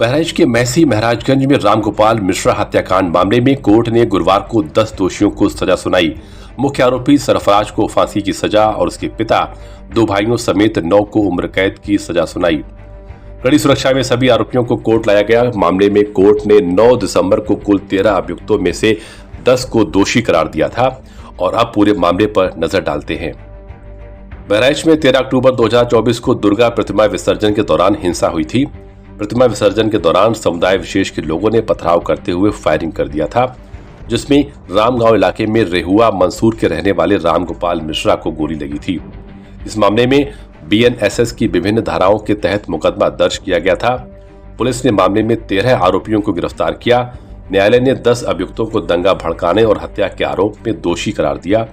बहराइच के महसी महाराजगंज में रामगोपाल मिश्रा हत्याकांड मामले में कोर्ट ने गुरुवार को 10 दोषियों को सजा सुनाई। मुख्य आरोपी सरफराज को फांसी की सजा और उसके पिता 2 भाइयों समेत 9 को उम्र कैद की सजा सुनाई। कड़ी सुरक्षा में सभी आरोपियों को कोर्ट लाया गया। मामले में कोर्ट ने 9 दिसंबर को कुल 13 अभियुक्तों में से 10 को दोषी करार दिया था और अब पूरे मामले पर नजर डालते हैं। बहराइच में 13 अक्टूबर 2024 को दुर्गा प्रतिमा विसर्जन के दौरान हिंसा हुई थी। प्रतिमा विसर्जन के दौरान समुदाय विशेष के लोगों ने पथराव करते हुए फायरिंग कर दिया था, जिसमें रामगांव इलाके में रेहुआ मंसूर के रहने वाले रामगोपाल मिश्रा को गोली लगी थी। इस मामले में BNSS की विभिन्न धाराओं के तहत मुकदमा दर्ज किया गया था। पुलिस ने मामले में 13 आरोपियों को गिरफ्तार किया। न्यायालय ने 10 अभियुक्तों को दंगा भड़काने और हत्या के आरोप में दोषी करार दिया,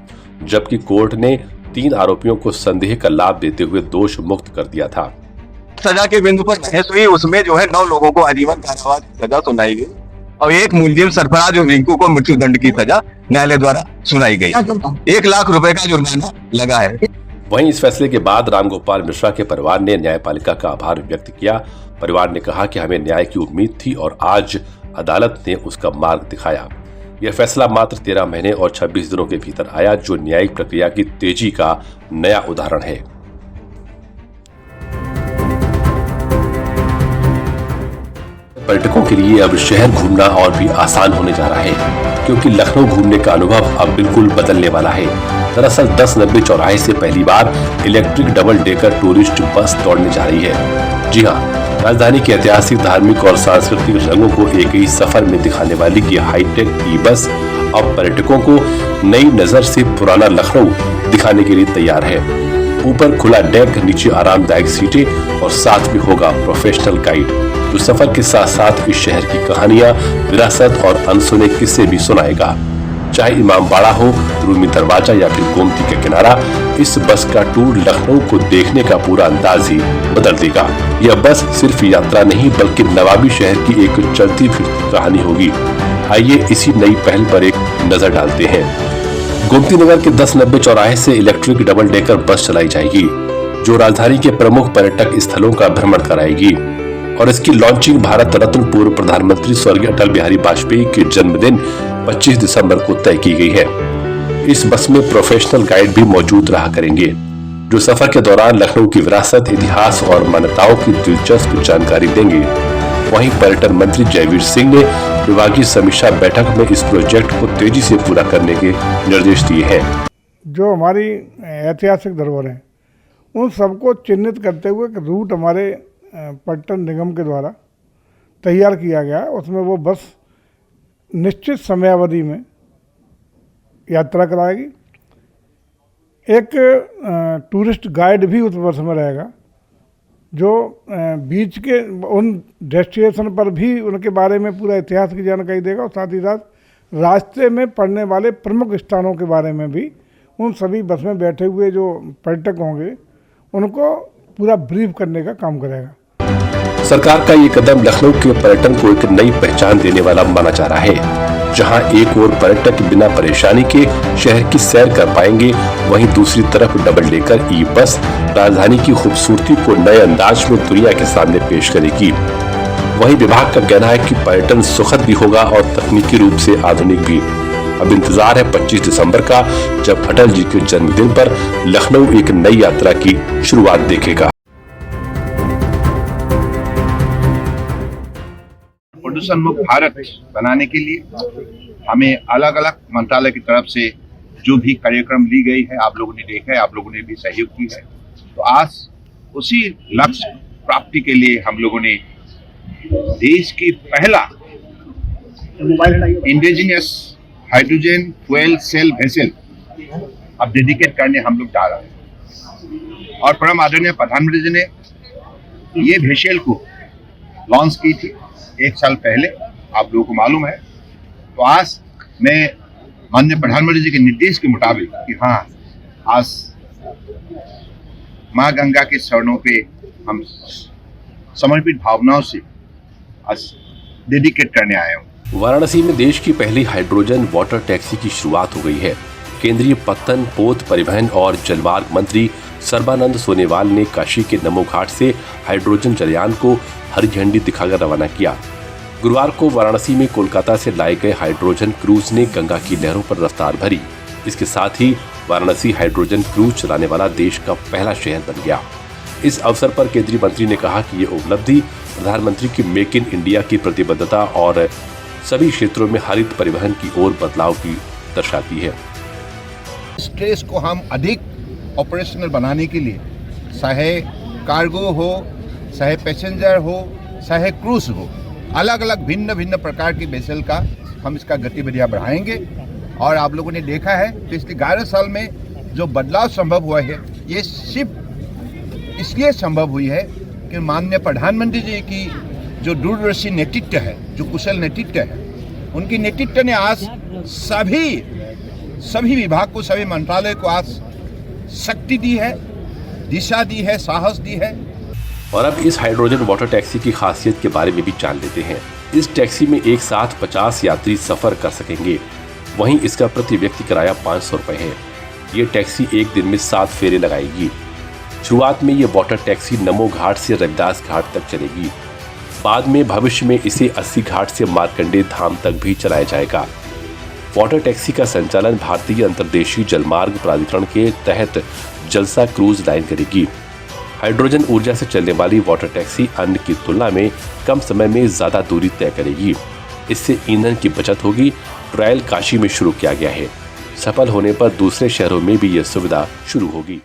जबकि कोर्ट ने 3 आरोपियों को संदेह का लाभ देते हुए दोष मुक्त कर दिया था। सजा के बिंदु पर बहस हुई, उसमें जो है 9 लोगों को आजीवन कारावास की सजा सुनाई गई और एक मुलजिम सरफराज और रिंकू को मृत्युदंड की सजा न्यायालय द्वारा सुनाई गई। 1 लाख रुपए का जुर्माना लगा है। वहीं इस फैसले के बाद रामगोपाल मिश्रा के परिवार ने न्यायपालिका का आभार व्यक्त किया। परिवार ने कहा कि हमें न्याय की उम्मीद थी और आज अदालत ने उसका मार्ग दिखाया। यह फैसला मात्र 13 महीने और 26 दिनों के भीतर आया, जो न्यायिक प्रक्रिया की तेजी का नया उदाहरण है। पर्यटकों के लिए अब शहर घूमना और भी आसान होने जा रहा है, क्योंकि लखनऊ घूमने का अनुभव अब बिल्कुल बदलने वाला है। दरअसल 1090 चौराहे से पहली बार electric double decker tourist bus दौड़ने जा रही है। जी हाँ, राजधानी के ऐतिहासिक, धार्मिक और सांस्कृतिक रंगों को एक ही सफर में दिखाने वाली ये हाईटेक ई-बस अब पर्यटकों को नई नजर से पुराना लखनऊ दिखाने के लिए तैयार है। ऊपर खुला डेक, नीचे आरामदायक सीटें और साथ में होगा प्रोफेशनल गाइड, जो सफर के साथ साथ इस शहर की कहानियां, विरासत और अनसुने किस्से भी सुनाएगा। चाहे इमामबाड़ा हो, रूमी दरवाजा या फिर गोमती का किनारा, इस बस का टूर लखनऊ को देखने का पूरा अंदाज ही बदल देगा। यह बस सिर्फ यात्रा नहीं, बल्कि नवाबी शहर की एक चलती फिरती कहानी होगी। आइए इसी नई पहल पर एक नजर डालते हैं। गोमती नगर के 1090 चौराहे से इलेक्ट्रिक डबल डेकर बस चलाई जाएगी, जो राजधानी के प्रमुख पर्यटक स्थलों का भ्रमण कराएगी और इसकी लॉन्चिंग भारत रत्न पूर्व प्रधानमंत्री स्वर्गीय अटल बिहारी वाजपेयी के जन्मदिन 25 दिसंबर को तय की गई है। इस बस में प्रोफेशनल गाइड भी मौजूद रहा करेंगे, जो सफर के दौरान लखनऊ की विरासत, इतिहास और मान्यताओं की दिलचस्प जानकारी देंगे। वहीं पर्यटन मंत्री जयवीर सिंह ने विभागीय समीक्षा बैठक में इस प्रोजेक्ट को तेजी से पूरा करने के निर्देश दिए हैं। जो हमारी ऐतिहासिक धरोहर है, उन सबको चिन्हित करते हुए रूट हमारे पर्यटन निगम के द्वारा तैयार किया गया है। उसमें वो बस निश्चित समयावधि में यात्रा कराएगी। एक टूरिस्ट गाइड भी उस बस में रहेगा, जो बीच के उन डेस्टिनेशन पर भी उनके बारे में पूरा इतिहास की जानकारी देगा और साथ ही साथ रास्ते में पड़ने वाले प्रमुख स्थानों के बारे में भी उन सभी बस में बैठे हुए जो पर्यटक होंगे उनको पूरा ब्रीफ करने का काम करेगा। सरकार का ये कदम लखनऊ के पर्यटन को एक नई पहचान देने वाला माना जा रहा है। जहां एक ओर पर्यटक बिना परेशानी के शहर की सैर कर पाएंगे, वहीं दूसरी तरफ डबल डेकर ई बस राजधानी की खूबसूरती को नए अंदाज में दुनिया के सामने पेश करेगी। वहीं विभाग का कहना है कि पर्यटन सुखद भी होगा और तकनीकी रूप से आधुनिक भी। अब इंतजार है 25 दिसंबर का, जब अटल जी के जन्मदिन पर लखनऊ एक नई यात्रा की शुरुआत देखेगा। प्रदूषण मुक्त भारत बनाने के लिए हमें अलग अलग मंत्रालय की तरफ से जो भी कार्यक्रम ली गई है, आप लोगों ने देखा है, आप लोगों ने भी सहयोग की है। तो आज उसी लक्ष्य प्राप्ति के लिए हम लोगों ने देश की पहला indigenous hydrogen fuel cell vessel अब डेडिकेट करने हम लोग जा रहे हैं। और परम आदरणीय प्रधानमंत्री जी ने ये वेसल को लॉन्च की थी 1 साल पहले, आप लोगों को मालूम है। तो आज मैं माननीय प्रधानमंत्री जी के निर्देश के मुताबिक कि हाँ, आज माँ गंगा के चरणों पे हम समर्पित भावनाओं से आज डेडिकेट करने आए हूँ। वाराणसी में देश की पहली हाइड्रोजन वाटर टैक्सी की शुरुआत हो गई है। केंद्रीय पत्तन, पोत, परिवहन और जलमार्ग मंत्री सर्बानंद सोनेवाल ने काशी के नमो घाट से हाइड्रोजन जलयान को हरी झंडी दिखाकर रवाना किया। गुरुवार को वाराणसी में कोलकाता से लाए गए हाइड्रोजन क्रूज ने गंगा की लहरों पर रफ्तार भरी। इसके साथ ही वाराणसी हाइड्रोजन क्रूज चलाने वाला देश का पहला शहर बन गया। इस अवसर पर केंद्रीय मंत्री ने कहा कि ये उपलब्धि प्रधानमंत्री की मेक इन इंडिया की प्रतिबद्धता और सभी क्षेत्रों में हरित परिवहन की ओर बदलाव की दर्शाती है। स्ट्रेस को हम अधिक ऑपरेशनल बनाने के लिए, चाहे कार्गो हो, चाहे पैसेंजर हो, चाहे क्रूज हो, अलग अलग भिन्न भिन्न प्रकार की वेसल का हम इसका गतिविधियाँ बढ़ाएंगे। और आप लोगों ने देखा है पिछले 11 साल में जो बदलाव संभव हुआ है, ये सिर्फ इसलिए संभव हुई है कि माननीय प्रधानमंत्री जी की जो दूरदर्शी नेतृत्व है, जो कुशल नेतृत्व है, उनकी नेतृत्व ने आज सभी विभाग को, सभी मंत्रालय को आज शक्ति दी है, दिशा दी है, साहस दी है। और अब इस हाइड्रोजन वाटर टैक्सी की खासियत के बारे में भी जान लेते हैं। इस टैक्सी में एक साथ 50 यात्री सफर कर सकेंगे। वहीं इसका प्रति व्यक्ति किराया 500 रुपए है। ये टैक्सी एक दिन में 7 फेरे लगाएगी। शुरुआत में ये वाटर टैक्सी नमो घाट से रविदास घाट तक चलेगी। बाद में भविष्य में इसे 80 घाट से मार्कंडे धाम तक भी चलाया जाएगा। वाटर टैक्सी का संचालन भारतीय अंतर्देशीय जलमार्ग प्राधिकरण के तहत जलसा क्रूज लाइन करेगी। हाइड्रोजन ऊर्जा से चलने वाली वाटर टैक्सी अन्य की तुलना में कम समय में ज्यादा दूरी तय करेगी। इससे ईंधन की बचत होगी। ट्रायल काशी में शुरू किया गया है। सफल होने पर दूसरे शहरों में भी यह सुविधा शुरू होगी।